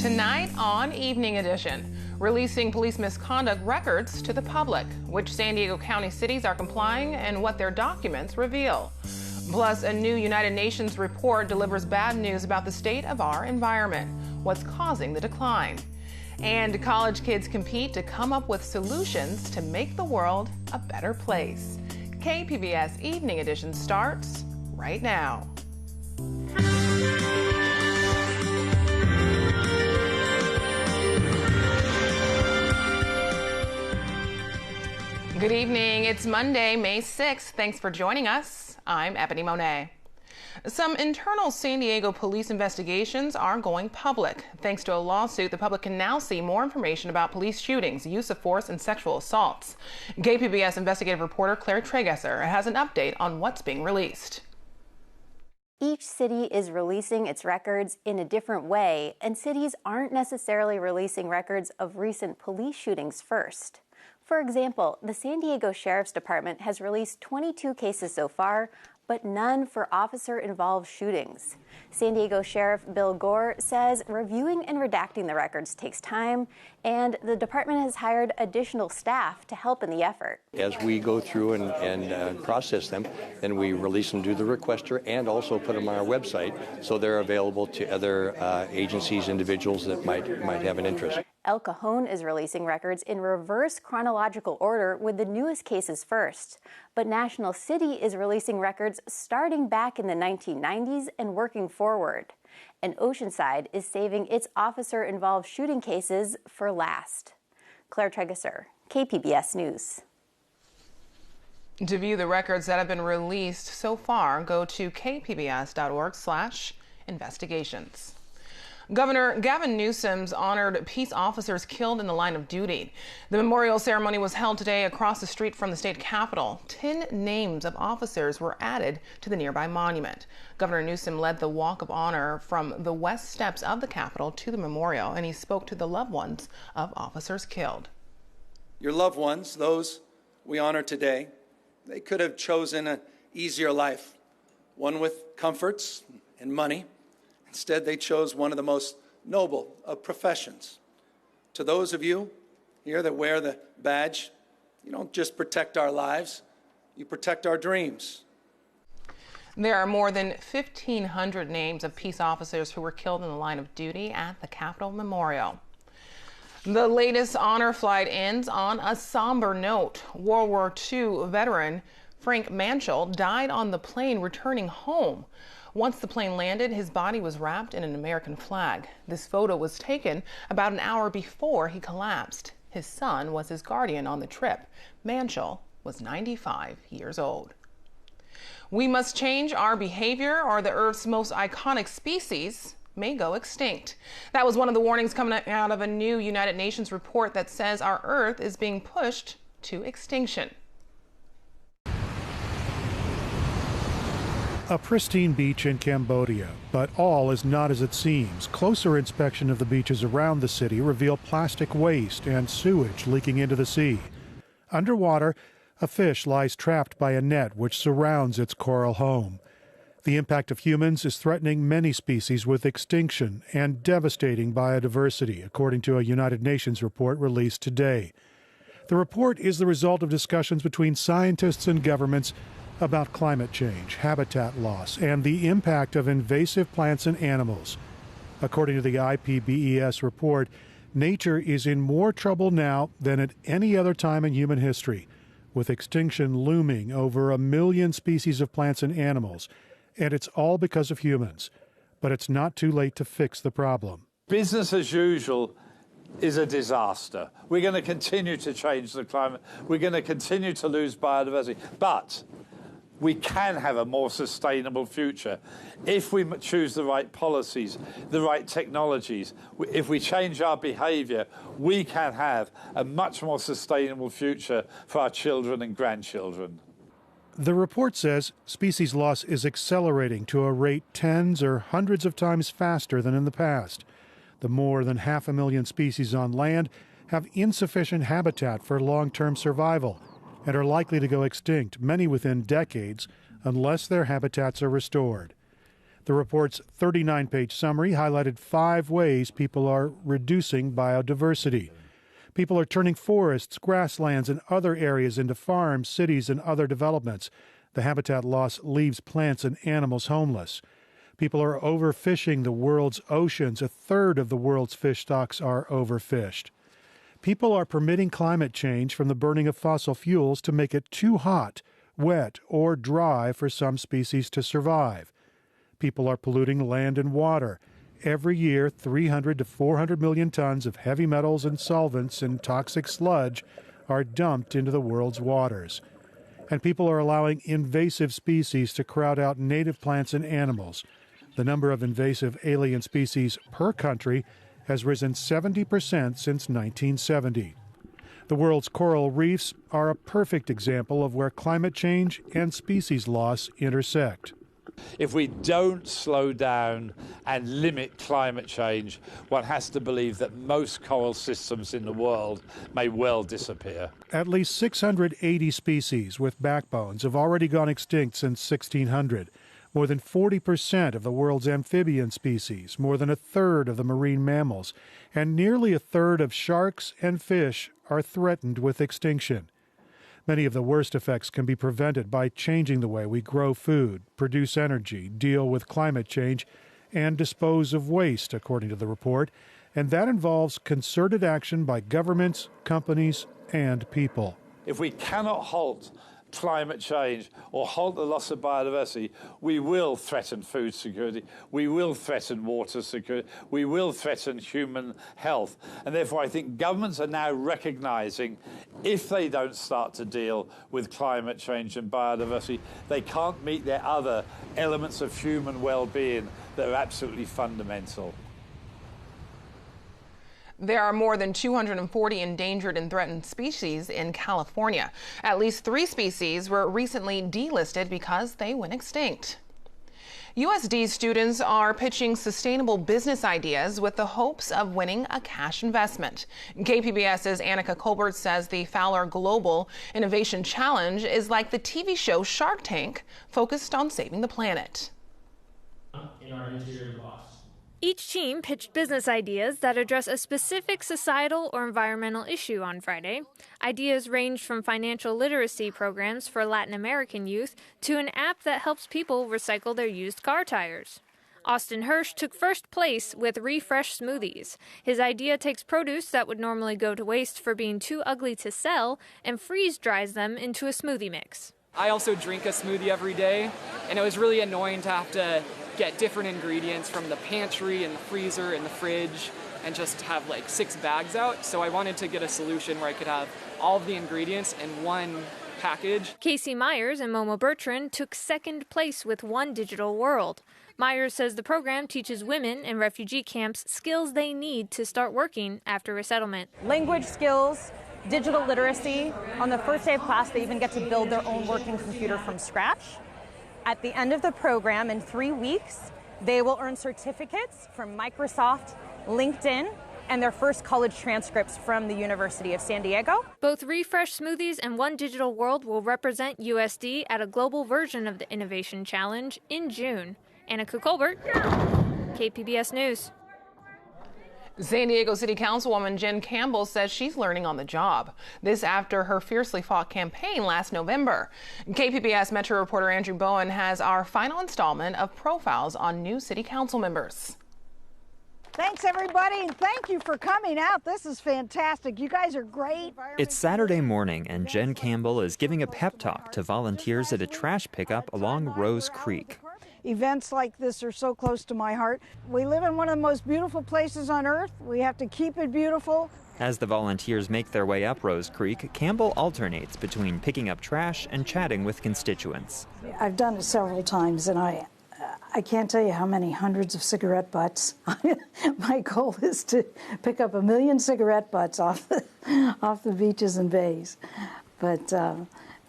Tonight on Evening Edition, releasing police misconduct records to the public, which San Diego County cities are complying and what their documents reveal. Plus, a new United Nations report delivers bad news about the state of our environment, what's causing the decline. And college kids compete to come up with solutions to make the world a better place. KPBS Evening Edition starts right now. Good evening. It's Monday, May 6th. Thanks for joining us. I'm Ebony Monet. Some internal San Diego police investigations are going public. Thanks to a lawsuit, the public can now see more information about police shootings, use of force, and sexual assaults. KPBS investigative reporter Claire Tragesser has an update on what's being released. Each city is releasing its records in a different way, and cities aren't necessarily releasing records of recent police shootings first. For example, the San Diego Sheriff's Department has released 22 cases so far, but none for officer-involved shootings. San Diego Sheriff Bill Gore says reviewing and redacting the records takes time, and the department has hired additional staff to help in the effort. As we go through and process them, then we release them to the requester and also put them on our website so they're available to other agencies, individuals that might have an interest. El Cajon is releasing records in reverse chronological order with the newest cases first. But National City is releasing records starting back in the 1990s and working forward. And Oceanside is saving its officer-involved shooting cases for last. Claire Tragesser, KPBS News. To view the records that have been released so far, go to kpbs.org/investigations. Governor Gavin Newsom's honored peace officers killed in the line of duty. The memorial ceremony was held today across the street from the state capitol. 10 names of officers were added to the nearby monument. Governor Newsom led the walk of honor from the west steps of the capitol to the memorial, and he spoke to the loved ones of officers killed. Your loved ones, those we honor today, they could have chosen an easier life, one with comforts and money. Instead, they chose one of the most noble of professions. To those of you here that wear the badge, you don't just protect our lives, you protect our dreams. There are more than 1,500 names of peace officers who were killed in the line of duty at the Capitol Memorial. The latest honor flight ends on a somber note. World War II veteran Frank Manchel died on the plane returning home. Once the plane landed, his body was wrapped in an American flag. This photo was taken about an hour before he collapsed. His son was his guardian on the trip. Manchel was 95 years old. We must change our behavior or the Earth's most iconic species may go extinct. That was one of the warnings coming out of a new United Nations report that says our Earth is being pushed to extinction. A pristine beach in Cambodia, but all is not as it seems. Closer inspection of the beaches around the city reveal plastic waste and sewage leaking into the sea. Underwater, a fish lies trapped by a net which surrounds its coral home. The impact of humans is threatening many species with extinction and devastating biodiversity, according to a United Nations report released today. The report is the result of discussions between scientists and governments about climate change, habitat loss, and the impact of invasive plants and animals. According to the IPBES report, nature is in more trouble now than at any other time in human history, with extinction looming over 1 million species of plants and animals, and it's all because of humans. But it's not too late to fix the problem. Business as usual is a disaster. We're going to continue to change the climate. We're going to continue to lose biodiversity. But we can have a more sustainable future if we choose the right policies, the right technologies. If we change our behaviour, we can have a much more sustainable future for our children and grandchildren. The report says species loss is accelerating to a rate tens or hundreds of times faster than in the past. The more than 500,000 species on land have insufficient habitat for long-term survival and are likely to go extinct, many within decades, unless their habitats are restored. The report's 39-page summary highlighted 5 ways people are reducing biodiversity. People are turning forests, grasslands, and other areas into farms, cities, and other developments. The habitat loss leaves plants and animals homeless. People are overfishing the world's oceans. 1/3 of the world's fish stocks are overfished. People are permitting climate change from the burning of fossil fuels to make it too hot, wet, or dry for some species to survive. People are polluting land and water. Every year, 300 to 400 million tons of heavy metals and solvents and toxic sludge are dumped into the world's waters. And people are allowing invasive species to crowd out native plants and animals. The number of invasive alien species per country has risen 70% since 1970. The world's coral reefs are a perfect example of where climate change and species loss intersect. If we don't slow down and limit climate change, one has to believe that most coral systems in the world may well disappear. At least 680 species with backbones have already gone extinct since 1600. More than 40% of the world's amphibian species, more than 1/3 of the marine mammals, and nearly 1/3 of sharks and fish are threatened with extinction. Many of the worst effects can be prevented by changing the way we grow food, produce energy, deal with climate change, and dispose of waste, according to the report. And that involves concerted action by governments, companies, and people. If we cannot halt climate change or halt the loss of biodiversity, we will threaten food security, we will threaten water security, we will threaten human health. And therefore I think governments are now recognizing if they don't start to deal with climate change and biodiversity, they can't meet their other elements of human well-being that are absolutely fundamental. There are more than 240 endangered and threatened species in California. At least 3 species were recently delisted because they went extinct. USD students are pitching sustainable business ideas with the hopes of winning a cash investment. KPBS's Annika Colbert says the Fowler Global Innovation Challenge is like the TV show Shark Tank, focused on saving the planet. In our interior box. Each team pitched business ideas that address a specific societal or environmental issue on Friday. Ideas ranged from financial literacy programs for Latin American youth to an app that helps people recycle their used car tires. Austin Hirsch took first place with Refresh Smoothies. His idea takes produce that would normally go to waste for being too ugly to sell and freeze dries them into a smoothie mix. I also drink a smoothie every day, and it was really annoying to have to get different ingredients from the pantry and the freezer and the fridge and just have like 6 bags out. So I wanted to get a solution where I could have all of the ingredients in one package. Casey Myers and Momo Bertrand took second place with One Digital World. Myers says the program teaches women in refugee camps skills they need to start working after resettlement. Language skills, digital literacy. On the first day of class, they even get to build their own working computer from scratch. At the end of the program, in 3 weeks, they will earn certificates from Microsoft, LinkedIn, and their first college transcripts from the University of San Diego. Both Refresh Smoothies and One Digital World will represent USD at a global version of the Innovation Challenge in June. Annika Colbert, KPBS News. San Diego City Councilwoman Jen Campbell says she's learning on the job. This after her fiercely fought campaign last November. KPBS Metro reporter Andrew Bowen has our final installment of profiles on new city council members. Thanks, everybody, and thank you for coming out. This is fantastic. You guys are great. It's Saturday morning, and Jen Campbell is giving a pep talk to volunteers at a trash pickup along Rose Creek. Events like this are so close to my heart. We live in one of the most beautiful places on earth. We have to keep it beautiful. As the volunteers make their way up Rose Creek, Campbell alternates between picking up trash and chatting with constituents. I've done it several times, and I can't tell you how many hundreds of cigarette butts. My goal is to pick up 1 million cigarette butts off the beaches and bays. But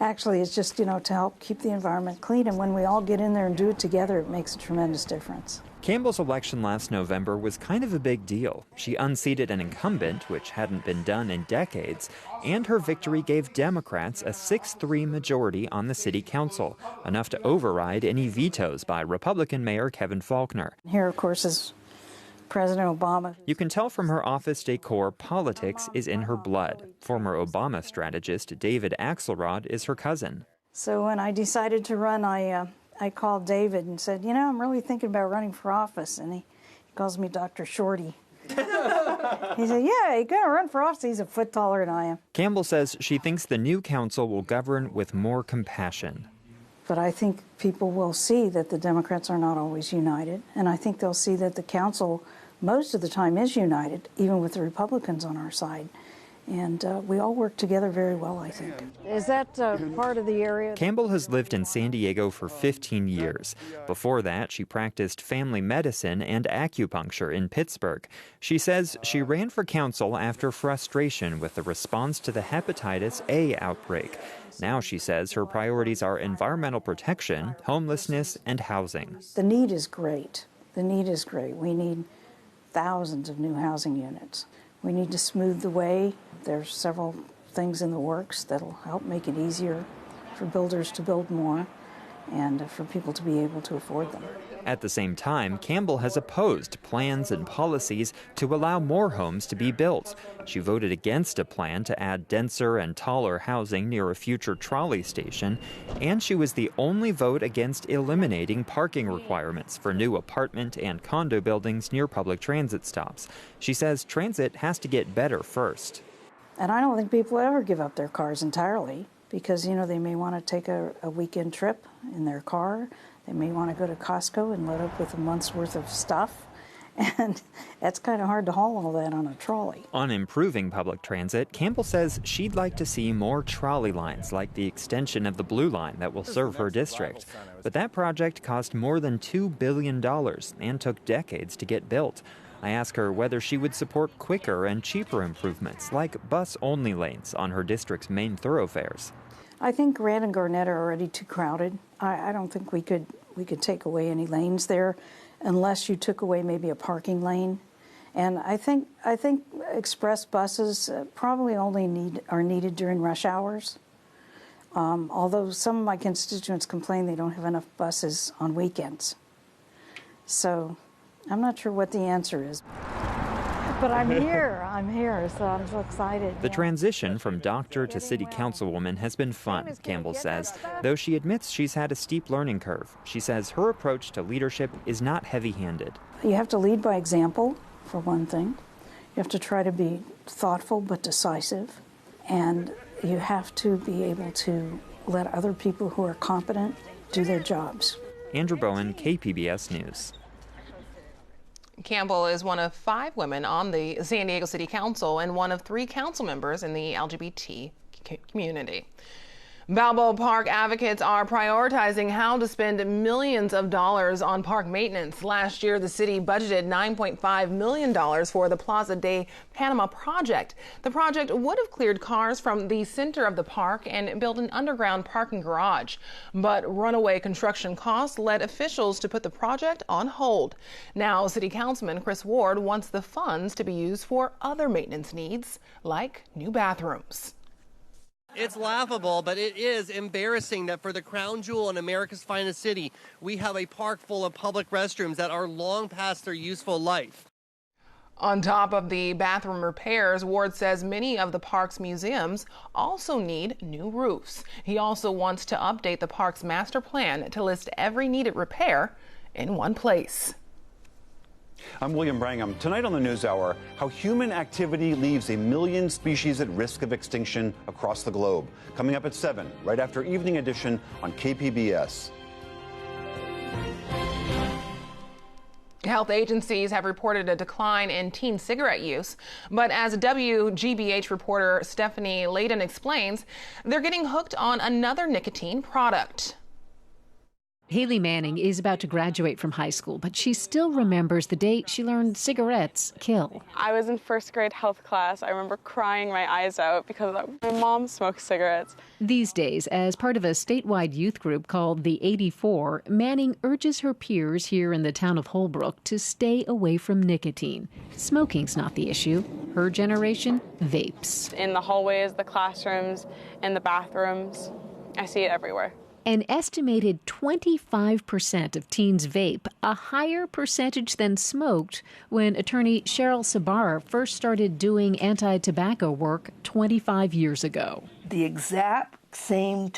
actually, it's just, to help keep the environment clean. And when we all get in there and do it together, it makes a tremendous difference. Campbell's election last November was kind of a big deal. She unseated an incumbent, which hadn't been done in decades, and her victory gave Democrats a 6-3 majority on the city council, enough to override any vetoes by Republican Mayor Kevin Faulconer. Here, of course, is President Obama. You can tell from her office decor politics is in her blood. Former Obama strategist David Axelrod is her cousin. So when I decided to run, I called David and said, I'm really thinking about running for office. And he calls me Dr. Shorty. He said, yeah, you're going to run for office. He's a foot taller than I am. Campbell says she thinks the new council will govern with more compassion. But I think people will see that the Democrats are not always united. And I think they'll see that the council most of the time is united, even with the Republicans on our side. And we all work together very well, I think. Is that part of the area? Campbell has lived in San Diego for 15 years. Before that, she practiced family medicine and acupuncture in Pittsburgh. She says she ran for council after frustration with the response to the hepatitis A outbreak. Now she says her priorities are environmental protection, homelessness, and housing. The need is great. The need is great. We need thousands of new housing units. We need to smooth the way. There's several things in the works that'll help make it easier for builders to build more and for people to be able to afford them. At the same time, Campbell has opposed plans and policies to allow more homes to be built. She voted against a plan to add denser and taller housing near a future trolley station, and she was the only vote against eliminating parking requirements for new apartment and condo buildings near public transit stops. She says transit has to get better first. And I don't think people ever give up their cars entirely because, they may want to take a weekend trip in their car. They may want to go to Costco and load up with a month's worth of stuff. And it's kind of hard to haul all that on a trolley. On improving public transit, Campbell says she'd like to see more trolley lines like the extension of the Blue Line that will serve her district. But that project cost more than $2 billion and took decades to get built. I ask her whether she would support quicker and cheaper improvements like bus-only lanes on her district's main thoroughfares. I think Grant and Garnett are already too crowded. I don't think we could take away any lanes there unless you took away maybe a parking lane. And I think express buses probably only are needed during rush hours. Although some of my constituents complain they don't have enough buses on weekends. So I'm not sure what the answer is. But I'm here, so I'm so excited. The transition from doctor to city councilwoman has been fun, Campbell says, though she admits she's had a steep learning curve. She says her approach to leadership is not heavy-handed. You have to lead by example, for one thing. You have to try to be thoughtful but decisive. And you have to be able to let other people who are competent do their jobs. Andrew Bowen, KPBS News. Campbell is one of 5 women on the San Diego City Council and one of 3 council members in the LGBT community. Balboa Park advocates are prioritizing how to spend millions of dollars on park maintenance. Last year, the city budgeted $9.5 million for the Plaza de Panama project. The project would have cleared cars from the center of the park and built an underground parking garage. But runaway construction costs led officials to put the project on hold. Now, City Councilman Chris Ward wants the funds to be used for other maintenance needs, like new bathrooms. It's laughable, but it is embarrassing that for the crown jewel in America's finest city, we have a park full of public restrooms that are long past their useful life. On top of the bathroom repairs, Ward says many of the park's museums also need new roofs. He also wants to update the park's master plan to list every needed repair in one place. I'm William Brangham. Tonight on the NewsHour, how human activity leaves 1 million species at risk of extinction across the globe. Coming up at 7, right after Evening Edition on KPBS. Health agencies have reported a decline in teen cigarette use, but as WGBH reporter Stephanie Layden explains, they're getting hooked on another nicotine product. Haley Manning is about to graduate from high school, but she still remembers the day she learned cigarettes kill. I was in first grade health class. I remember crying my eyes out because my mom smoked cigarettes. These days, as part of a statewide youth group called the 84, Manning urges her peers here in the town of Holbrook to stay away from nicotine. Smoking's not the issue. Her generation vapes. In the hallways, the classrooms, in the bathrooms. I see it everywhere. An estimated 25% of teens vape, a higher percentage than smoked when attorney Cheryl Sabara first started doing anti-tobacco work 25 years ago. The exact same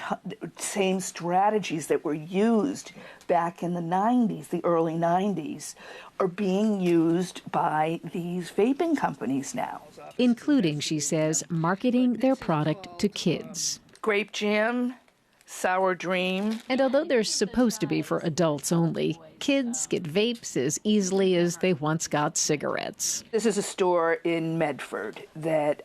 strategies that were used back in the 90s, the early 90s, are being used by these vaping companies now. Including, she says, marketing their product to kids. Grape jam, Sour Dream. And although they're supposed to be for adults only, kids get vapes as easily as they once got cigarettes. This is a store in Medford that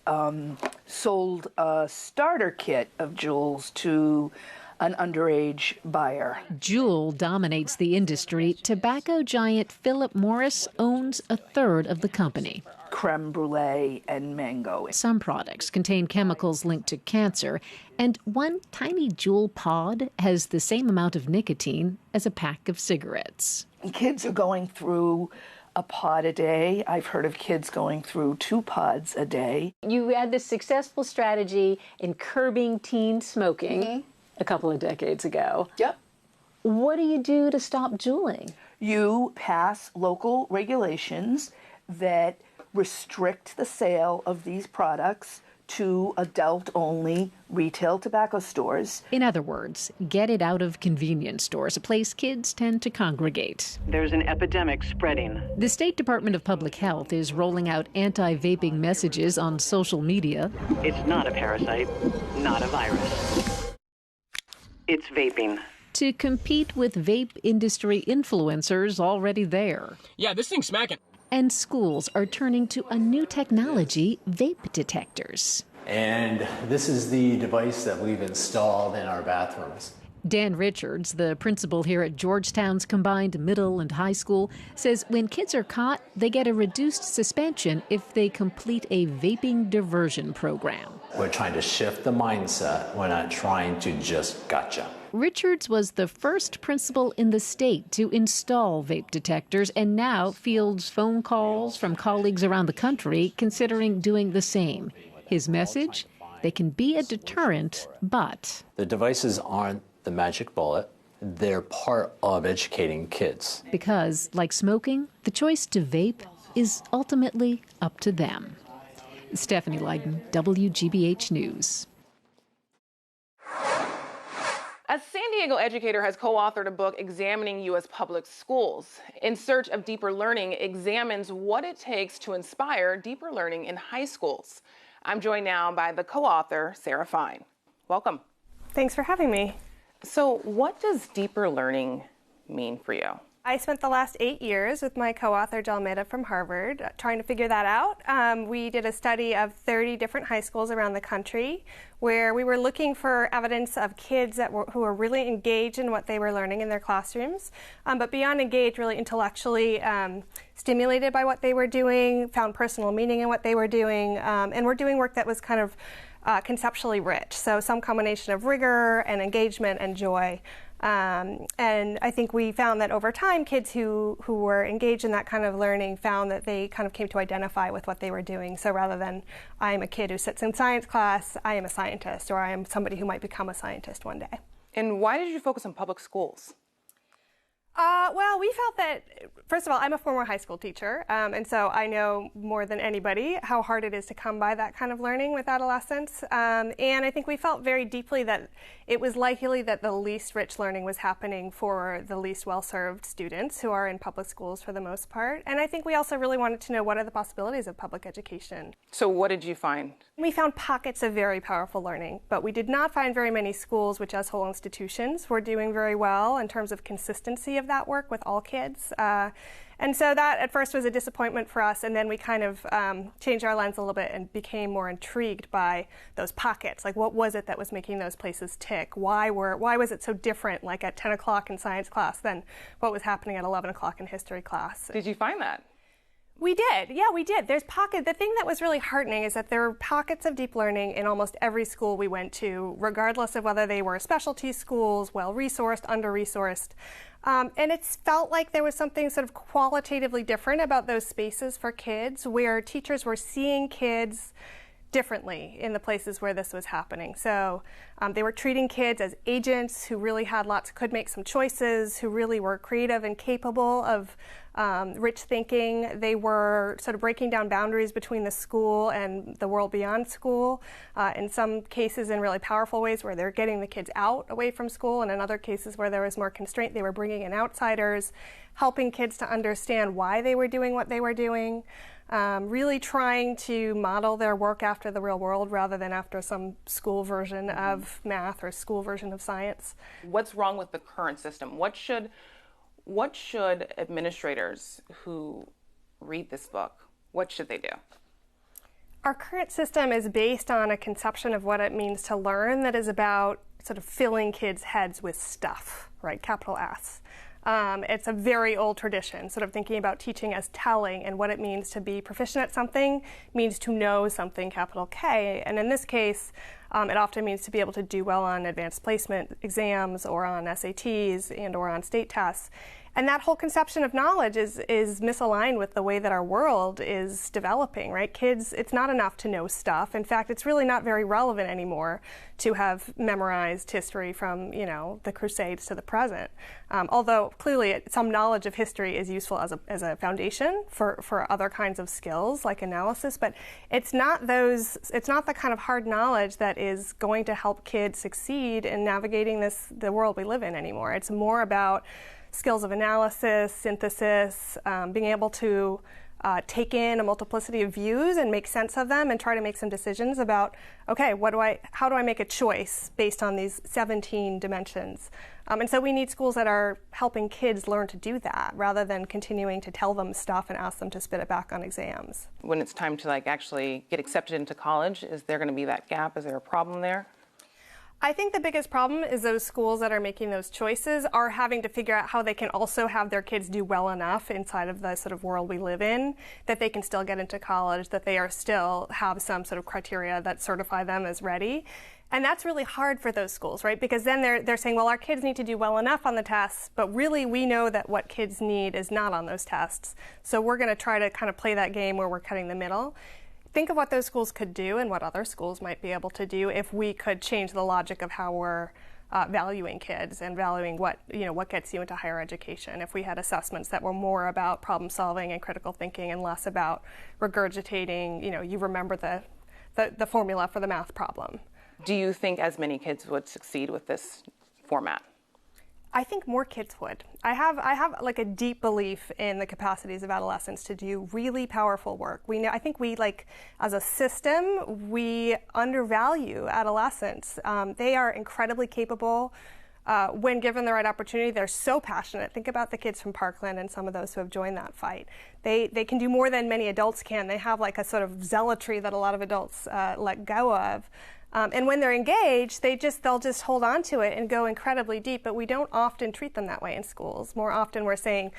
sold a starter kit of Juuls to an underage buyer. Juul dominates the industry. Tobacco giant Philip Morris owns a third of the company. Creme brulee and mango. Some products contain chemicals linked to cancer, and one tiny Juul pod has the same amount of nicotine as a pack of cigarettes. Kids are going through a pod a day. I've heard of kids going through 2 pods a day. You had this successful strategy in curbing teen smoking a couple of decades ago. Yep. What do you do to stop juuling? You pass local regulations that restrict the sale of these products to adult-only retail tobacco stores. In other words, get it out of convenience stores, a place kids tend to congregate. There's an epidemic spreading. The State Department of Public Health is rolling out anti-vaping messages on social media. It's not a parasite, not a virus. It's vaping. To compete with vape industry influencers already there. Yeah, this thing's smacking. And schools are turning to a new technology, vape detectors. And this is the device that we've installed in our bathrooms. Dan Richards, the principal here at Georgetown's combined middle and high school, says when kids are caught, they get a reduced suspension if they complete a vaping diversion program. We're trying to shift the mindset. We're not trying to just gotcha. Richards was the first principal in the state to install vape detectors and now fields phone calls from colleagues around the country considering doing the same. His message? They can be a deterrent, but the devices aren't the magic bullet. They're part of educating kids. Because, like smoking, the choice to vape is ultimately up to them. Stephanie Leiden, WGBH News. A San Diego educator has co-authored a book examining U.S. public schools. In Search of Deeper Learning examines what it takes to inspire deeper learning in high schools. I'm joined now by the co-author, Sarah Fine. Welcome. Thanks for having me. So what does deeper learning mean for you? I spent the last 8 years with my co-author, Jalmeda from Harvard, trying to figure that out. We did a study of 30 different high schools around the country where we were looking for evidence of kids who were really engaged in what they were learning in their classrooms, but beyond engaged, really intellectually stimulated by what they were doing, found personal meaning in what they were doing, and were doing work that was kind of conceptually rich. So some combination of rigor and engagement and joy. And I think we found that over time, kids who were engaged in that kind of learning found that they kind of came to identify with what they were doing. So rather than I am a kid who sits in science class, I am a scientist, or I am somebody who might become a scientist one day. And why did you focus on public schools? Well, we felt that, first of all, I'm a former high school teacher, and so I know more than anybody how hard it is to come by that kind of learning with adolescents. And I think we felt very deeply that it was likely that the least rich learning was happening for the least well-served students who are in public schools for the most part. And I think we also really wanted to know what are the possibilities of public education. So what did you find? We found pockets of very powerful learning, but we did not find very many schools which as whole institutions were doing very well in terms of consistency of that work with all kids. And so that at first was a disappointment for us, and then we kind of changed our lens a little bit and became more intrigued by those pockets. Like, what was it that was making those places tick? Why was it so different, like at 10 o'clock in science class, than what was happening at 11 o'clock in history class? Did you find that? We did. Yeah, we did. There's pockets. The thing that was really heartening is that there were pockets of deep learning in almost every school we went to, regardless of whether they were specialty schools, well-resourced, under-resourced. And it felt like there was something sort of qualitatively different about those spaces for kids, where teachers were seeing kids differently in the places where this was happening. So they were treating kids as agents who really could make some choices, who really were creative and capable of rich thinking. They were sort of breaking down boundaries between the school and the world beyond school, in some cases in really powerful ways where they're getting the kids out away from school, and in other cases where there was more constraint, they were bringing in outsiders, helping kids to understand why they were doing what they were doing. Really trying to model their work after the real world rather than after some school version of math or school version of science. What's wrong with the current system? What should administrators who read this book, what should they do? Our current system is based on a conception of what it means to learn that is about sort of filling kids' heads with stuff, right? Capital S. It's a very old tradition, sort of thinking about teaching as telling, and what it means to be proficient at something means to know something, capital K. And in this case, it often means to be able to do well on advanced placement exams or on SATs and or on state tests. And that whole conception of knowledge is misaligned with the way that our world is developing, right? Kids, it's not enough to know stuff. In fact, it's really not very relevant anymore to have memorized history from, the Crusades to the present. Although clearly some knowledge of history is useful as a foundation for other kinds of skills like analysis, but it's not the kind of hard knowledge that is going to help kids succeed in navigating the world we live in anymore. It's more about skills of analysis, synthesis, being able to take in a multiplicity of views and make sense of them and try to make some decisions about, okay, how do I make a choice based on these 17 dimensions? And so we need schools that are helping kids learn to do that rather than continuing to tell them stuff and ask them to spit it back on exams. When it's time to actually get accepted into college, is there going to be that gap? Is there a problem there? I think the biggest problem is those schools that are making those choices are having to figure out how they can also have their kids do well enough inside of the sort of world we live in that they can still get into college, that they still have some sort of criteria that certify them as ready. And that's really hard for those schools, right? Because then they're saying, well, our kids need to do well enough on the tests, but really we know that what kids need is not on those tests. So we're going to try to kind of play that game where we're cutting the middle. Think of what those schools could do and what other schools might be able to do if we could change the logic of how we're valuing kids and valuing what gets you into higher education. If we had assessments that were more about problem solving and critical thinking and less about regurgitating, you remember the formula for the math problem. Do you think as many kids would succeed with this format? I think more kids would. I have like a deep belief in the capacities of adolescents to do really powerful work. I think we as a system, we undervalue adolescents. They are incredibly capable. When given the right opportunity, they're so passionate. Think about the kids from Parkland and some of those who have joined that fight. They can do more than many adults can. They have like a sort of zealotry that a lot of adults let go of. And when they're engaged, they'll just hold on to it and go incredibly deep, but we don't often treat them that way in schools. More often we're saying,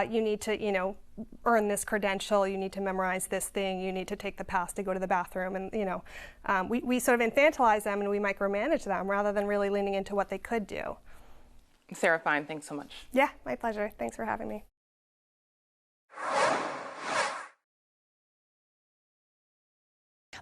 you need to, earn this credential, you need to memorize this thing, you need to take the pass to go to the bathroom, and, we sort of infantilize them and we micromanage them rather than really leaning into what they could do. Sarah Fine, thanks so much. Yeah, my pleasure. Thanks for having me.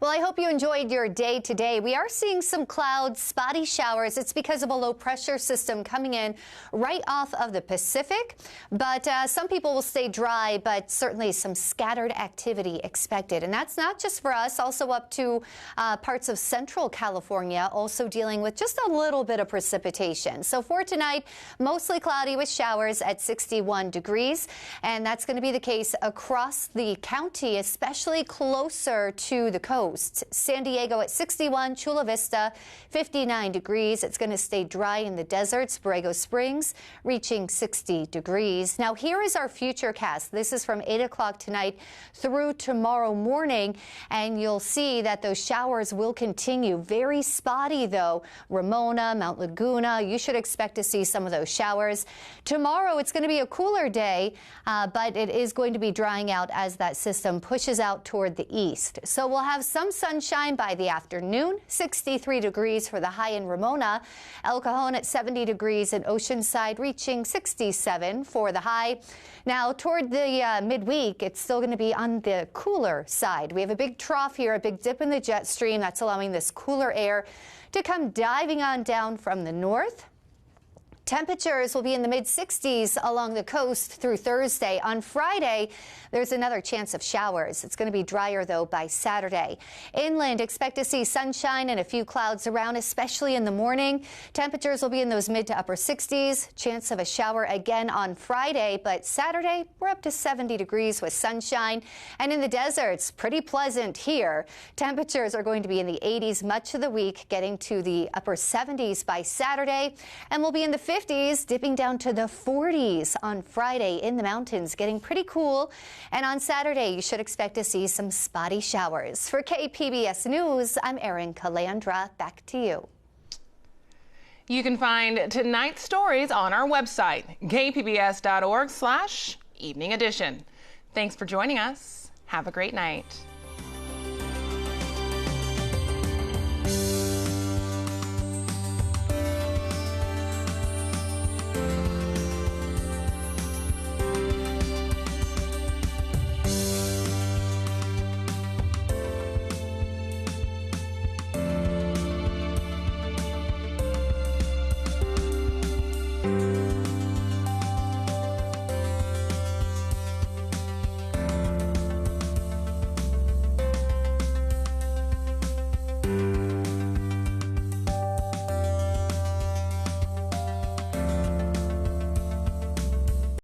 Well, I hope you enjoyed your day today. We are seeing some clouds, spotty showers. It's because of a low pressure system coming in right off of the Pacific. But some people will stay dry, but certainly some scattered activity expected. And that's not just for us, also up to parts of central California, also dealing with just a little bit of precipitation. So for tonight, mostly cloudy with showers at 61 degrees. And that's going to be the case across the county, especially closer to the coast. coast. San Diego at 61, Chula Vista 59 degrees. It's going to stay dry in the deserts. Borrego Springs reaching 60 degrees. Now here is our futurecast. This is from 8 o'clock tonight through tomorrow morning, and you'll see that those showers will continue. Very spotty though. Ramona, Mount Laguna, you should expect to see some of those showers. Tomorrow it's going to be a cooler day, but it is going to be drying out as that system pushes out toward the east. So we'll have some sunshine by the afternoon, 63 degrees for the high in Ramona. El Cajon at 70 degrees and Oceanside reaching 67 for the high. Now toward the midweek, it's still going to be on the cooler side. We have a big trough here, a big dip in the jet stream that's allowing this cooler air to come diving on down from the north. Temperatures will be in the mid-60s along the coast through Thursday. On Friday, there's another chance of showers. It's going to be drier, though, by Saturday. Inland, expect to see sunshine and a few clouds around, especially in the morning. Temperatures will be in those mid to upper 60s. Chance of a shower again on Friday, but Saturday, we're up to 70 degrees with sunshine. And in the deserts, pretty pleasant here. Temperatures are going to be in the 80s much of the week, getting to the upper 70s by Saturday, and we'll be in the 50s, dipping down to the 40s on Friday in the mountains, getting pretty cool. And on Saturday, you should expect to see some spotty showers. For KPBS News, I'm Erin Calandra. Back to you. You can find tonight's stories on our website, kpbs.org/evening edition. Thanks for joining us. Have a great night.